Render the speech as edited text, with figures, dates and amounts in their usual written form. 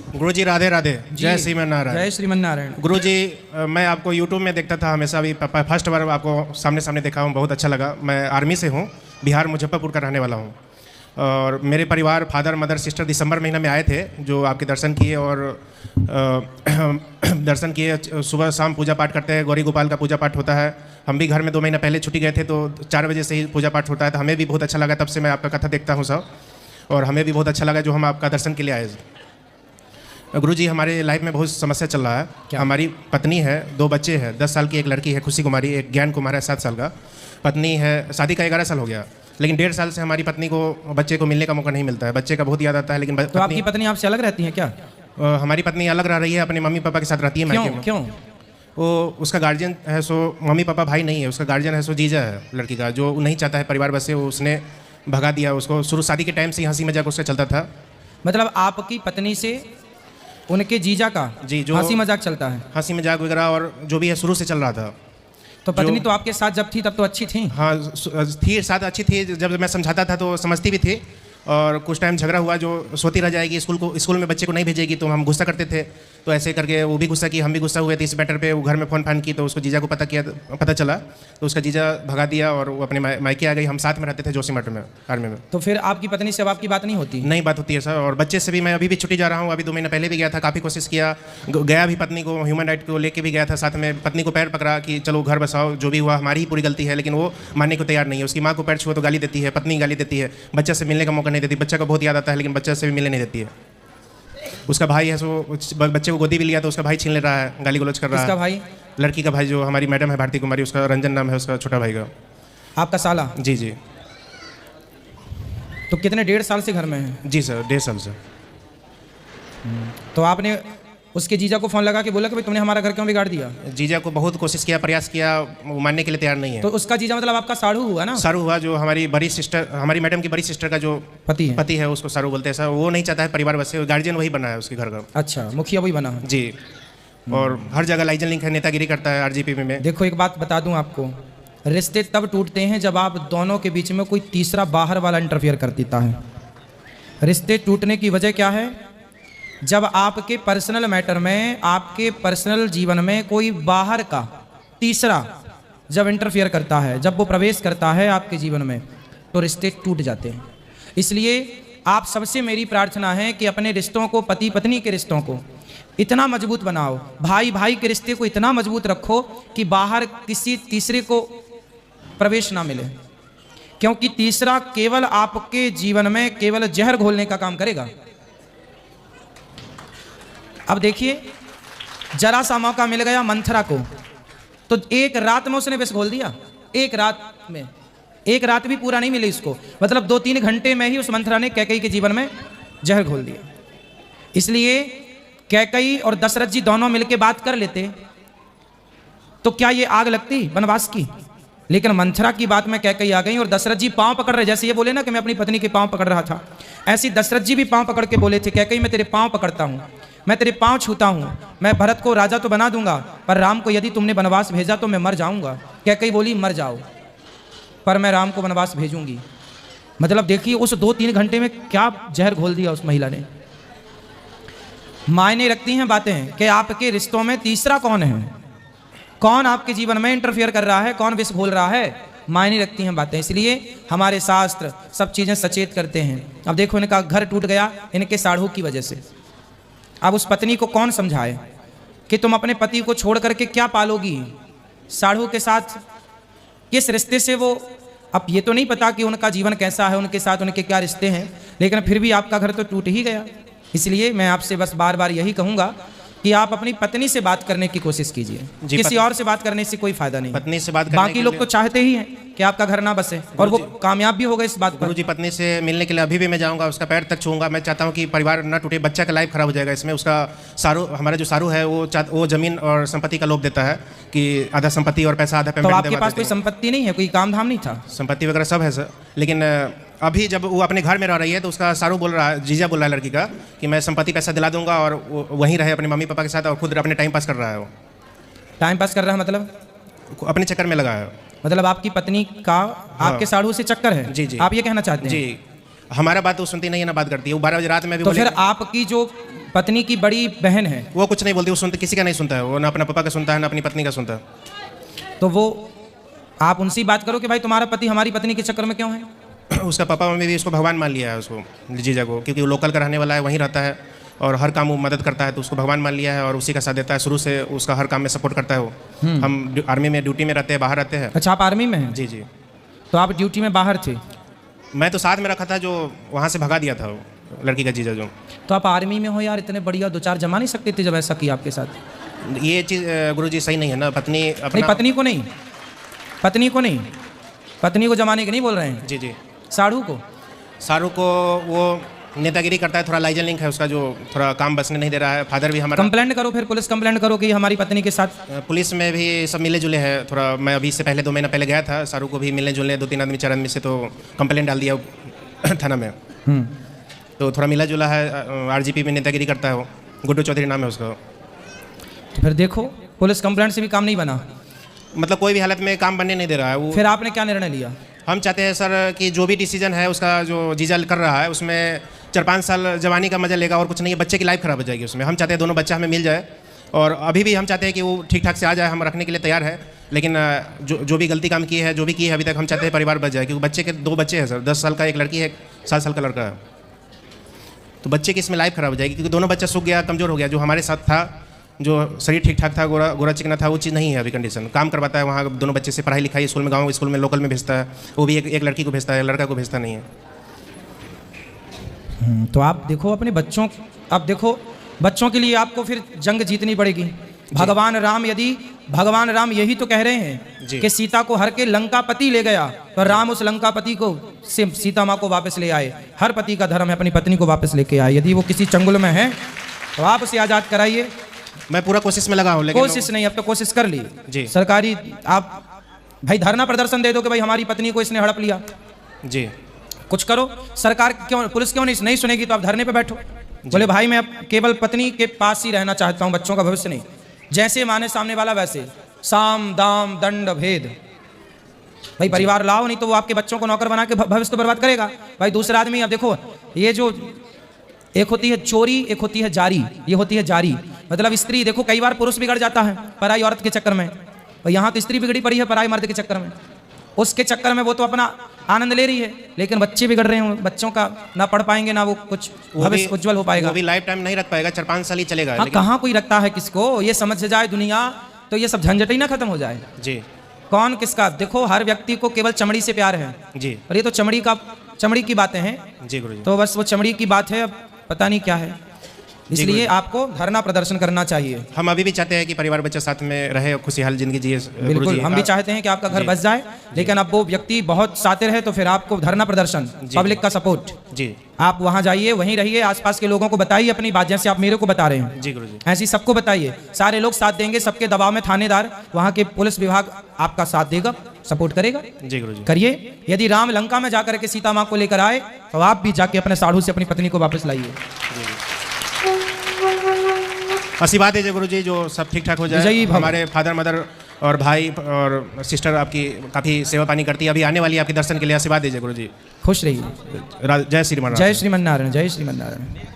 गुरुजी राधे राधे। जय श्रीमन नारायण। जय श्रीमन नारायण। गुरुजी मैं आपको यूट्यूब में देखता था हमेशा, भी फर्स्ट बार आपको सामने सामने देखा हूँ, बहुत अच्छा लगा। मैं आर्मी से हूँ, बिहार मुजफ्फरपुर का रहने वाला हूँ। और मेरे परिवार फादर मदर सिस्टर दिसंबर महीना में आए थे, जो आपके दर्शन किए और दर्शन किए। सुबह शाम पूजा पाठ करते हैं, गौरी गोपाल का पूजा पाठ होता है। हम भी घर में 2 महीना पहले छुट्टी गए थे, तो 4 बजे से ही पूजा पाठ होता है। तो हमें भी बहुत अच्छा लगा, तब से मैं आपका कथा देखता हूँ सब, और हमें भी बहुत अच्छा लगा जो हम आपका दर्शन के लिए आए। गुरुजी हमारे लाइफ में बहुत समस्या चल रहा है। हमारी पत्नी है, 2 बच्चे हैं, 10 साल की एक लड़की है खुशी कुमारी, एक ज्ञान कुमार है 7 साल का। पत्नी है, शादी का 11 साल हो गया, लेकिन 1.5 साल से हमारी पत्नी को बच्चे को मिलने का मौका नहीं मिलता है। बच्चे का बहुत याद आता है, लेकिन तो आपकी पत्नी आपसे अलग रहती है क्या? हमारी पत्नी अलग रह रही है, अपने मम्मी पापा के साथ रहती है। क्यों क्यों? वो उसका गार्जियन है, सो मम्मी पापा भाई नहीं है, उसका गार्जियन है सो जीजा है लड़की का, जो नहीं चाहता है परिवार बसे, वो उसने भगा दिया उसको। शुरू शादी के टाइम से हंसी मजाक उसका चलता था। मतलब आपकी पत्नी से उनके जीजा का जी, जो हंसी मजाक चलता है, हंसी मजाक वगैरह और जो भी है शुरू से चल रहा था। तो पत्नी तो आपके साथ जब थी तब तो अच्छी थी? हाँ थी, साथ अच्छी थी। जब मैं समझाता था तो समझती भी थी, और कुछ टाइम झगड़ा हुआ, जो सोती रह जाएगी, स्कूल में बच्चे को नहीं भेजेगी, तो हम गुस्सा करते थे। तो ऐसे करके वो भी गुस्सा की, हम भी गुस्सा हुए थे। इस मैटर पे वो घर में फ़ोन फान की, तो उसको जीजा को पता चला, तो उसका जीजा भगा दिया और वो अपने मायके आ गई। हम साथ में रहते थे जोशीमठ में, आर्मी में। तो फिर आपकी पत्नी से अब आपकी बात नहीं होती? नहीं बात होती है सर। और बच्चे से भी मैं अभी भी छुट्टी जा रहा हूँ, अभी 2 महीना पहले भी गया था, काफ़ी कोशिश किया, गया भी पत्नी को ह्यूमन राइट को लेके भी गया था साथ में। पत्नी को पैर पकड़ा कि चलो घर बसाओ, जो भी हुआ हमारी ही पूरी गलती है, लेकिन वो मानने को तैयार नहीं है। उसकी माँ को पैर छुआ तो गाली देती है, पत्नी गाली देती है, बच्चे से मिलने का मौका नहीं देती। बच्चा को बहुत याद आता है, लेकिन बच्चे से भी मिलने नहीं देती है। उसका भाई है, सो बच्चे को गोदी भी लिया तो उसका भाई छीन ले रहा है, गाली गलौज कर रहा है। उसका भाई? लड़की का भाई, जो हमारी मैडम है भारती कुमारी, उसका रंजन नाम है उसका छोटा भाई का। आपका साला? जी जी। तो कितने 1.5 साल से घर में है? जी सर, 1.5 साल से। तो आपने उसके जीजा को फ़ोन लगा के बोला कि भाई तुमने हमारा घर क्यों बिगाड़ दिया? जीजा को बहुत कोशिश किया, प्रयास किया, वो मानने के लिए तैयार नहीं है। तो उसका जीजा मतलब आपका साड़ू हुआ ना? सारू हुआ, जो हमारी बड़ी सिस्टर, हमारी मैडम की बड़ी सिस्टर का जो पति है उसको सारू बोलते हैं सर। वो नहीं चाहता है परिवार बसे, गार्जियन वही बना है उसके घर का। अच्छा, मुखिया वही बना है? जी। और हर जगह लाइजन लिंक है, नेतागिरी करता है आरजीपी में। देखो एक बात बता दूं आपको, रिश्ते तब टूटते हैं जब आप दोनों के बीच में कोई तीसरा बाहर वाला इंटरफियर कर देता है। रिश्ते टूटने की वजह क्या है? जब आपके पर्सनल मैटर में, आपके पर्सनल जीवन में कोई बाहर का तीसरा जब इंटरफियर करता है, जब वो प्रवेश करता है आपके जीवन में, तो रिश्ते टूट जाते हैं। इसलिए आप सबसे मेरी प्रार्थना है कि अपने रिश्तों को, पति पत्नी के रिश्तों को इतना मजबूत बनाओ, भाई भाई के रिश्ते को इतना मजबूत रखो कि बाहर किसी तीसरे को प्रवेश ना मिले, क्योंकि तीसरा केवल आपके जीवन में केवल जहर घोलने का काम करेगा। अब देखिए, जरा सा मौका मिल गया मंथरा को, तो एक रात में उसने विष घोल दिया। एक रात में, एक रात भी पूरा नहीं मिली उसको, मतलब 2-3 घंटे में ही उस मंथरा ने कैकेयी के जीवन में जहर घोल दिया। इसलिए कैकेयी और दशरथ जी दोनों मिलकर बात कर लेते तो क्या ये आग लगती वनवास की? लेकिन मंथरा की बात में कैकेयी आ गई और दशरथ जी पांव पकड़ रहे, जैसे ये बोले ना कि मैं अपनी पत्नी के पांव पकड़ रहा था, ऐसी दशरथ जी भी पांव पकड़ के बोले थे, कैकेयी मैं तेरे पांव पकड़ता हूं, मैं तेरे पांव छूता हूं, मैं भरत को राजा तो बना दूंगा, पर राम को यदि तुमने वनवास भेजा तो मैं मर जाऊंगा। कैकेयी बोली मर जाओ, पर मैं राम को वनवास भेजूंगी। मतलब देखिए उस 2-3 घंटे में क्या जहर घोल दिया उस महिला ने। मायने रखती हैं बातें कि आपके रिश्तों में तीसरा कौन है, कौन आपके जीवन में इंटरफियर कर रहा है, कौन विष घोल रहा है, मायने रखती हैं बातें। इसलिए हमारे शास्त्र सब चीज़ें सचेत करते हैं। अब देखो, इनका घर टूट गया इनके साढ़ू की वजह से। अब उस पत्नी को कौन समझाए कि तुम अपने पति को छोड़ करके क्या पालोगी, साढ़ू के साथ किस रिश्ते से वो, अब ये तो नहीं पता कि उनका जीवन कैसा है, उनके साथ उनके क्या रिश्ते हैं, लेकिन फिर भी आपका घर तो टूट ही गया। इसलिए मैं आपसे बस बार बार यही कहूँगा कि आप अपनी पत्नी से बात करने की कोशिश कीजिए, किसी और से बात करने से कोई फायदा नहीं। पत्नी से बात करने बाकी लोग तो चाहते ही हैं कि आपका घर ना बसे, और वो कामयाब भी हो गए इस बात पर। गुरुजी पत्नी से मिलने के लिए अभी भी मैं जाऊंगा, उसका पैर तक छूंगा। मैं चाहता हूं कि परिवार ना टूटे, बच्चा का लाइफ खराब हो जाएगा इसमें। उसका सारू, हमारा जो सारू है, वो जमीन और संपत्ति का लोभ देता है कि आधा संपत्ति और पैसा आधा पेमेंट। तो आपके पास कोई संपत्ति नहीं है, कोई काम धाम नहीं था? संपत्ति वगैरह सब है सर, लेकिन अभी जब वो अपने घर में रह रही है तो उसका सारू बोल रहा है, जीजा बोल रहा है लड़की का, कि मैं संपत्ति पैसा दिला दूंगा और वो वहीं रहे अपने मम्मी पापा के साथ, और खुद अपने टाइम पास कर रहा है। वो टाइम पास कर रहा है मतलब अपने चक्कर में लगा है। मतलब आपकी पत्नी का आपके साढ़ू से चक्कर है? जी जी। आप ये कहना चाहते हैं? जी, हमारा बात वो सुनती नहीं है ना बात करती है। वो 12 बजे रात में भी तो फिर आपकी जो पत्नी की बड़ी बहन है, वो कुछ नहीं बोलती, वो सुनते किसी का नहीं सुनता है, वो ना अपना पापा का सुनता है ना अपनी पत्नी का सुनता है। तो वो आप उनसे ही बात करो कि भाई तुम्हारा पति हमारी पत्नी के चक्कर में क्यों है। उसका पापा मम्मी भी उसको भगवान मान लिया है, उसको जीजा को, क्योंकि वो लोकल का रहने वाला है, वहीं रहता है और हर काम वो मदद करता है, तो उसको भगवान मान लिया है और उसी का साथ देता है। शुरू से उसका हर काम में सपोर्ट करता है वो। हम आर्मी में ड्यूटी में रहते हैं, बाहर रहते हैं। अच्छा, आप आर्मी में हैं? जी जी। तो आप ड्यूटी में बाहर थे? मैं तो साथ में रखा था, जो वहाँ से भगा दिया था वो लड़की का जीजा जो। तो आप आर्मी में हो यार, इतने बढ़िया दो चार जमा नहीं सकते थे जब ऐसा किया आपके साथ? ये चीज़ गुरुजी सही नहीं है ना। पत्नी नहीं, अपना पत्नी को नहीं, पत्नी को नहीं, पत्नी को जमाने के नहीं बोल रहे हैं, जी जी। साड़ू को। शाहरुख को वो नेतागिरी करता है, थोड़ा लाइजन लिंक है उसका, जो थोड़ा काम बसने नहीं दे रहा है। फादर भी हमारा कंप्लेंट करो, फिर पुलिस कंप्लेंट करो कि हमारी पत्नी के साथ। पुलिस में भी सब मिले जुले हैं थोड़ा। मैं अभी से पहले 2 महीना पहले गया था, शाहरुख को भी मिलने जुलने 2-3 आदमी 4 आदमी से, तो कंप्लेंट डाल दिया थाना में। तो थोड़ा मिला जुला है। आरजीपी में नेतागिरी करता है वो, गुड्डू चौधरी नाम है उसका। तो फिर देखो, पुलिस कंप्लेंट से भी काम नहीं बना, मतलब कोई भी हालत में काम बनने नहीं दे रहा है वो। फिर आपने क्या निर्णय लिया? हम चाहते हैं सर कि जो भी डिसीजन है उसका, जो जीजा कर रहा है उसमें 4-5 साल जवानी का मजा लेगा और कुछ नहीं है। बच्चे की लाइफ खराब हो जाएगी उसमें। हम चाहते हैं दोनों बच्चा हमें मिल जाए, और अभी भी हम चाहते हैं कि वो ठीक ठाक से आ जाए, हम रखने के लिए तैयार है। लेकिन जो भी गलती काम की है, जो भी की है अभी तक, हम चाहते हैं परिवार बच जाए, क्योंकि बच्चे के 2 बच्चे हैं सर। 10 साल का एक लड़की है, 7 साल का लड़का है। तो बच्चे की इसमें लाइफ खराब हो जाएगी, क्योंकि दोनों बच्चा सूख गया, कमज़ोर हो गया। जो हमारे साथ था, जो शरीर ठीक ठाक था, गोरा चिकना था, वो चीज़ नहीं है अभी कंडीशन। काम करवाता है वहाँ दोनों बच्चे से, पढ़ाई लिखाई स्कूल में, गाँव स्कूल में, लोकल में भेजता है। वो भी एक लड़की को भेजता है, लड़का को भेजता नहीं है। तो आप देखो अपने बच्चों, अब देखो बच्चों के लिए आपको फिर जंग जीतनी पड़ेगी। भगवान राम, यदि भगवान राम यही तो कह रहे हैं कि सीता को हर के लंकापति ले गया, तो राम उस लंकापति को से सीता माँ को वापस ले आए। हर पति का धर्म है अपनी पत्नी को वापस लेके आए। यदि वो किसी चंगुल में है तो आप उसे आज़ाद कराइए। मैं पूरा कोशिश में लगा हूँ, लेकिन कोशिश नहीं, अब तो कोशिश कर ली जी। सरकारी आप भाई धरना प्रदर्शन दे दो कि भाई हमारी पत्नी को इसने हड़प लिया, जी कुछ करो। सरकार क्यों, पुलिस क्यों नहीं सुनेगी, तो आप धरने पे बैठो। बोले भाई मैं अब केवल पत्नी के पास ही रहना चाहता हूँ, बच्चों का भविष्य नहीं। जैसे माने सामने वाला वैसे, साम दाम दंड भेद। भाई परिवार लाओ, नहीं तो वो आपके बच्चों को नौकर बना के भविष्य तो बर्बाद करेगा। भाई दूसरा आदमी, अब देखो ये जो एक होती है चोरी, एक होती है जारी, ये होती है जारी। मतलब स्त्री, देखो कई बार पुरुष बिगड़ जाता है पराई औरत के चक्कर में, और यहाँ तो स्त्री बिगड़ी पड़ी है पराई मर्द के चक्कर में। उसके चक्कर में वो तो अपना आनंद ले रही है, लेकिन बच्चे बिगड़ रहे हैं, बच्चों का ना पढ़ पाएंगे, ना वो कुछ भविष्य उज्जवल हो पाएगा। वो भी लाइफ टाइम नहीं रख पाएगा, 4-5 साल ही चलेगा। हाँ, कहाँ कोई रखता है किसको, ये समझ जाए दुनिया तो ये सब झंझट ही ना खत्म हो जाए। जी। कौन किसका, देखो हर व्यक्ति को केवल चमड़ी से प्यार है जी। और ये तो चमड़ी की बातें हैं। जी गुरुजी। तो बस वो चमड़ी की बात है, अब पता नहीं क्या है। इसलिए आपको धरना प्रदर्शन करना चाहिए। हम अभी भी चाहते हैं कि परिवार बच्चा साथ में रहे और खुशहाल जिंदगी जिए। बिल्कुल, हम भी चाहते हैं कि आपका घर बच जाए, लेकिन अब वो व्यक्ति बहुत सातिर है, तो फिर आपको धरना प्रदर्शन, पब्लिक का सपोर्ट, जी, आप वहाँ जाइए, वहीं रहिए, आसपास के लोगों को बताइए अपनी बात, जैसे आप मेरे को बता रहे हैं। जी गुरुजी। ऐसी सबको बताइए, सारे लोग साथ देंगे, सबके दबाव में थानेदार, वहाँ के पुलिस विभाग आपका साथ देगा, सपोर्ट करेगा। जी गुरुजी। करिए। यदि राम लंका में जाकर के सीता माँ को लेकर आए, तो आप भी जाके अपने साढ़ू से अपनी पत्नी को वापस लाइए। आशीर्वाद दीजिए गुरुजी, जो सब ठीक ठाक हो जाए। हमारे फादर मदर और भाई और सिस्टर आपकी काफ़ी सेवा पानी करती है, अभी आने वाली है आपके दर्शन के लिए। आशीर्वाद दीजिए गुरुजी। खुश रहिए। जय श्रीमान। जय श्रीमन नारायण, जय श्रीमन नारायण।